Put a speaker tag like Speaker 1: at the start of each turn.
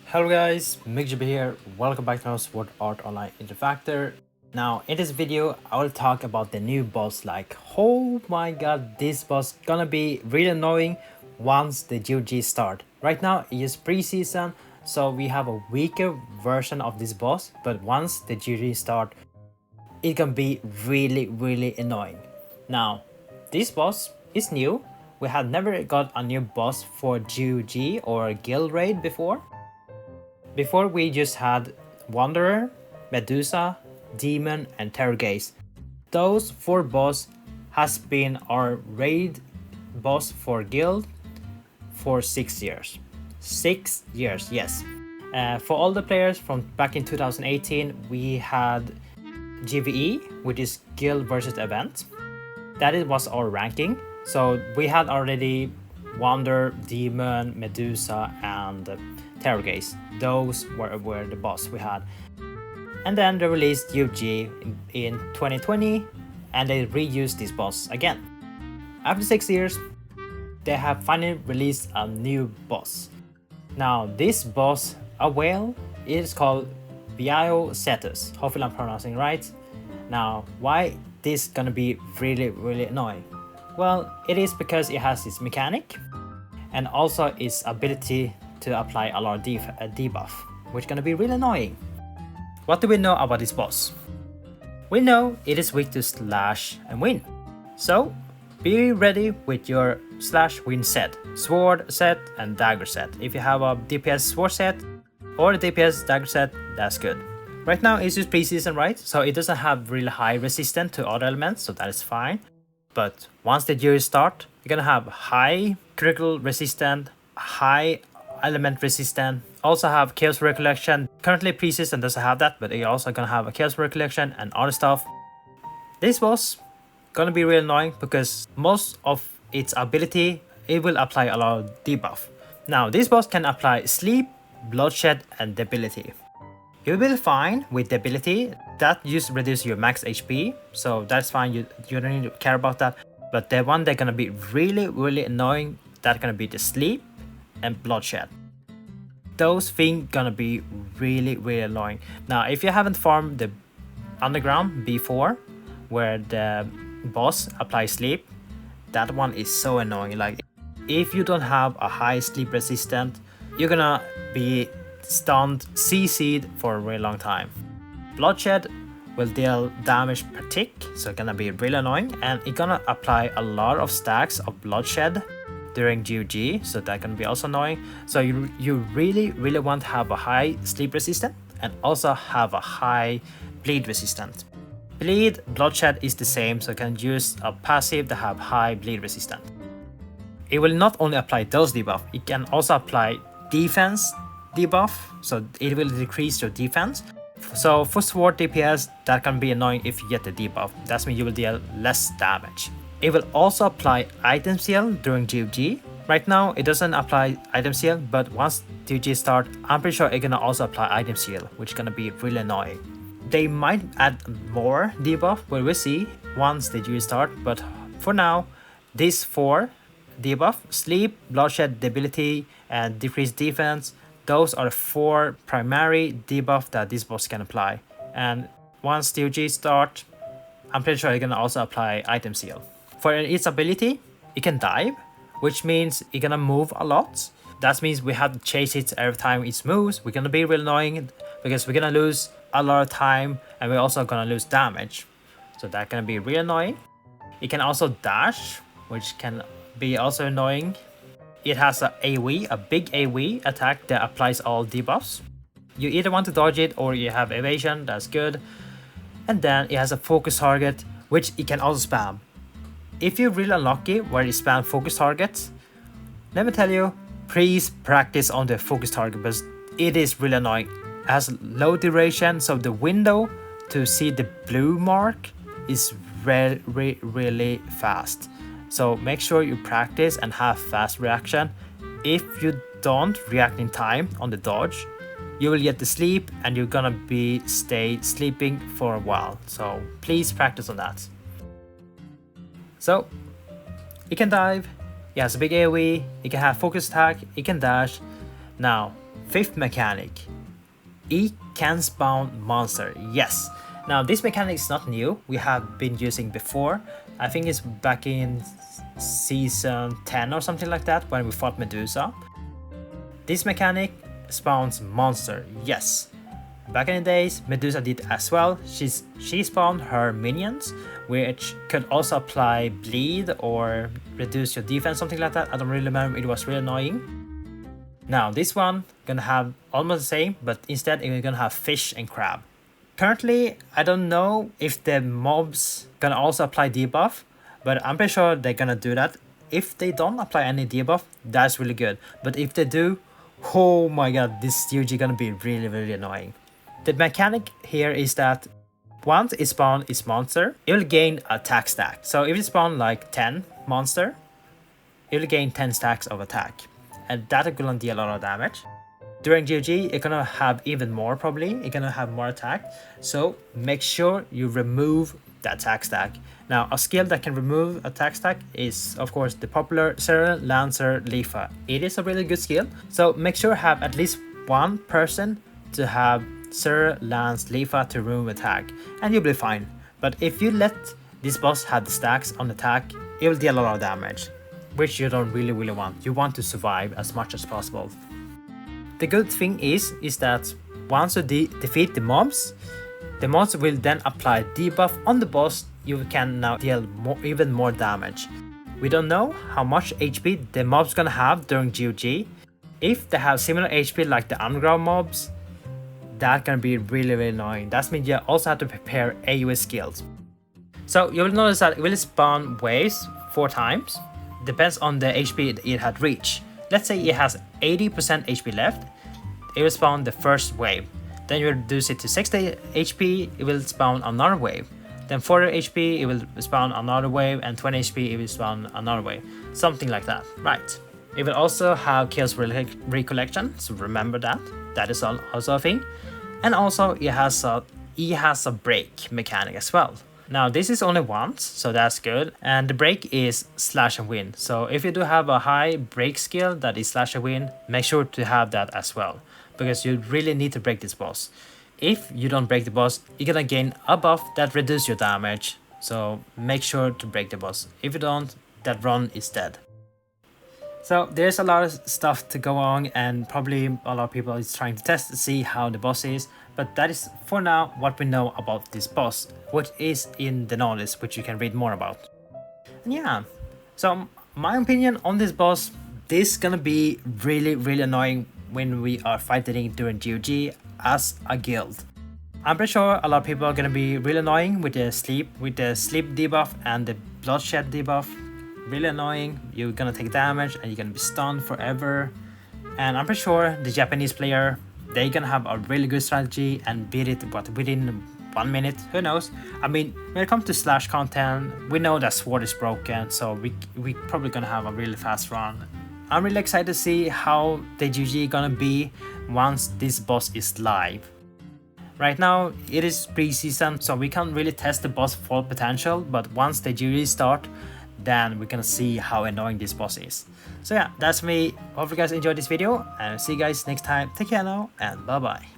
Speaker 1: Hello guys, MikuChibi here. Welcome back to our Sword Art Online Interfactor. Now in this video, I will talk about the new boss. Oh my god, this boss gonna be really annoying once the GoG start. Right now it is pre-season, so we have a weaker version of this boss, but once the GoG start, it can be really annoying. Now, this boss is new. We have never got a new boss for GoG or Guild Raid before. Before we just had Wanderer, Medusa, Demon and Terrorgaze. Those 4 boss has been our raid boss for Guild for 6 years. 6 years, yes. For all the players from back in 2018, we had GVE, which is Guild versus Event. That was our ranking. So we had already Wanderer, Demon, Medusa and Terrorgaze. Those were the boss we had. And then they released GoG in 2020 and they reused this boss again. After 6 years, they have finally released a new boss. Now this boss, a whale, is called Viaio Cetus. Hopefully I'm pronouncing right. Now why this gonna be really annoying? Well, it is because it has its mechanic and also its ability to apply a lot of debuff, which is gonna be really annoying. What do we know about this boss? We know it is weak to slash and wind. So be ready with your slash wind set, sword set and dagger set. If you have a DPS sword set or a DPS dagger set, that's good. Right now it's just pre-season, right? So it doesn't have really high resistance to other elements, so that is fine. But once the year start, you're gonna have high critical resistance, high element resistant, also have chaos recollection. Currently pre-season doesn't have that, but you're also gonna have a chaos recollection and other stuff. This boss gonna be really annoying because most of its ability, it will apply a lot of debuff. Now this boss can apply sleep, bloodshed and debility. You'll be fine with debility. That just reduces your max HP, so that's fine. You don't need to care about that. But the one that's gonna be really annoying, that's gonna be the sleep and bloodshed. Those things gonna be really annoying. Now if you haven't farmed the underground before, where the boss applies sleep, that one is so annoying. Like if you don't have a high sleep resistance, you're gonna be stunned, CC'd for a really long time. Bloodshed will deal damage per tick, so it's gonna be really annoying, and it's gonna apply a lot of stacks of bloodshed during GoG, so that can be also annoying. So you really want to have a high sleep resistance and also have a high bleed resistance. Bleed, bloodshed is the same, so you can use a passive that have high bleed resistance. It will not only apply those debuff, it can also apply defense debuff, so it will decrease your defense. So for sword DPS, that can be annoying if you get the debuff. That means you will deal less damage. It will also apply item seal during GoG. Right now it doesn't apply item seal, but once GoG start, I'm pretty sure it's gonna also apply item seal, which is gonna be really annoying. They might add more debuff, but we'll see once the GoG start. But for now, these 4 debuff, sleep, bloodshed, debility and decreased defense, those are the 4 primary debuff that this boss can apply. And once GoG start, I'm pretty sure it's gonna also apply item seal. For its ability, it can dive, which means it's gonna move a lot. That means we have to chase it every time it moves. We're gonna be real annoying because we're gonna lose a lot of time and we're also gonna lose damage. So that's gonna be real annoying. It can also dash, which can be also annoying. It has a AoE, a big AoE attack that applies all debuffs. You either want to dodge it or you have evasion, that's good. And then it has a focus target, which it can also spam. If you're really unlucky where you spam focus targets, let me tell you, please practice on the focus target because it is really annoying. It has low duration, so the window to see the blue mark is really fast. So make sure you practice and have fast reaction. If you don't react in time on the dodge, you will get the sleep and you're gonna stay sleeping for a while. So please practice on that. So it can dive, it has a big AoE, it can have focus attack, it can dash. Now Fifth mechanic, E can spawn monster. Yes. Now this mechanic is not new, we have been using before. I think it's back in season 10 or something like that when we fought Medusa. This mechanic spawns monster. Yes. Back in the days, Medusa did as well. She spawned her minions, which could also apply bleed or reduce your defense, something like that. I don't really remember, it was really annoying. Now this one gonna have almost the same, but instead we're gonna have fish and crab. Currently, I don't know if the mobs gonna also apply debuff, but I'm pretty sure they're gonna do that. If they don't apply any debuff, that's really good. But if they do, oh my god, this is usually gonna be really annoying. The mechanic here is that once it spawns its monster, it will gain attack stack. So if you spawn like 10 monster, it will gain 10 stacks of attack. And that is gonna deal a lot of damage. During GoG, you're gonna have even more probably, you're gonna have more attack. So make sure you remove the attack stack. Now a skill that can remove attack stack is of course the popular Sarah Lancer Leafa. It is a really good skill. So make sure you have at least one person to have Sir Lance Leafa to remove attack and you'll be fine. But if you let this boss have the stacks on attack, it will deal a lot of damage, which you don't really want. You want to survive as much as possible. The good thing is that once you defeat the mobs will then apply debuff on the boss. You can now deal even more damage. We don't know how much HP the mobs gonna have during GoG. If they have similar HP like the underground mobs, that's gonna be really annoying. That means you also have to prepare AoE skills. So you will notice that it will spawn waves 4 times. Depends on the HP it had reached. Let's say it has 80% HP left, it will spawn the first wave. Then you reduce it to 60 HP, it will spawn another wave. Then 40 HP, it will spawn another wave, and 20 HP, it will spawn another wave. Something like that, right? It will also have Chaos Recollection, so remember that. That is also a thing. And also it has a break mechanic as well. Now this is only once, so that's good. And the break is slash and win. So if you do have a high break skill that is slash and win, make sure to have that as well, because you really need to break this boss. If you don't break the boss, you're gonna gain a buff that reduces your damage. So make sure to break the boss. If you don't, that run is dead. So there's a lot of stuff to go on, and probably a lot of people is trying to test to see how the boss is. But that is for now what we know about this boss, which is in the knowledge, which you can read more about. And yeah, so my opinion on this boss, this is gonna be really annoying when we are fighting during GoG as a guild. I'm pretty sure a lot of people are gonna be really annoying with the sleep debuff and the bloodshed debuff. Really annoying. You're gonna take damage and you're gonna be stunned forever. And I'm pretty sure the Japanese player, they're gonna have a really good strategy and beat it within 1 minute. Who knows? I mean, when it comes to slash content, we know that sword is broken, so we probably gonna have a really fast run. I'm really excited to see how the GoG gonna be once this boss is live. Right now it is pre-season, so we can't really test the boss full potential, but once the GoG start, then we're gonna see how annoying this boss is. So yeah, that's me. Hope you guys enjoyed this video, and see you guys next time. Take care now, and bye bye.